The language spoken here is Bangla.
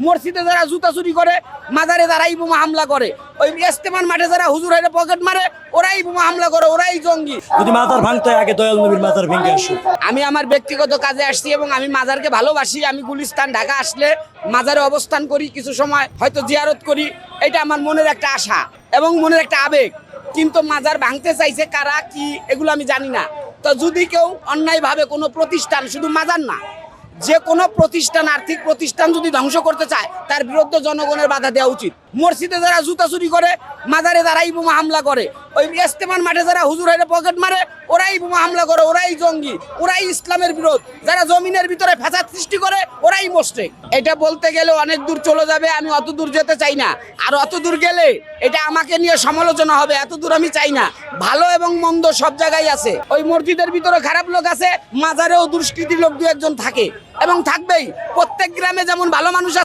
মসজিদে যারা জুতা চুরি করে, মাজারে যারাই বোমা হামলা করে, ওই ইস্তেমার মাঠে যারা হুজুর হাইরে পকেট মারে, ওরাই বোমা হামলা করে, ওরাই জঙ্গি। যদি মাজার ভাঙতে হয় আগে দয়াল নবীর মাজার ভেঙে আসুক। আমি আমার ব্যক্তিগত কাজে আসছি এবং আমি মাজারকে ভালোবাসি। আমি গুলিস্তান ঢাকা আসলে মাজারে অবস্থান করি, কিছু সময় হয়তো জিয়ারত করি। এটা আমার মনের একটা আশা এবং মনের একটা আবেগ। কিন্তু মাজার ভাঙতে চাইছে কারা, কি, এগুলো আমি জানি না। তো যদি কেউ অন্যায়ভাবে কোনো প্রতিষ্ঠান, শুধু মাজার না, যে কোনো প্রতিষ্ঠান, আর্থিক প্রতিষ্ঠান যদি ধ্বংস করতে চায়, তার বিরুদ্ধে জনগণের বাধা দেওয়া উচিত। মসজিদে যারা জুতা চুরি করে, মাজারে যারাই বোমা হামলা করে, ওই ইস্তেমার মাঠে যারা হুজুর হাইরে পকেট মারে, ওরাই বোমা হামলা করে, ওরাই জঙ্গি, ওরাই ইসলামের বিরোধ। যারা জমিনের ভিতরে ফ্যাসাদ সৃষ্টি করে, ওরাই মোস্টেক। এটা বলতে গেলে অনেক দূর চলে যাবে, আমি অত দূর যেতে চাই না। আর অত দূর গেলে এটা আমাকে নিয়ে সমালোচনা হবে, এত দূর আমি চাই না। ভালো এবং মন্দ সব জায়গায় আছে। ওই মসজিদের ভিতরে খারাপ লোক আছে, মাজারেও দুষ্কৃতী লোক দু একজন থাকে এবং থাকবেই। প্রত্যেক গ্রামে যেমন ভালো মানুষ আছে,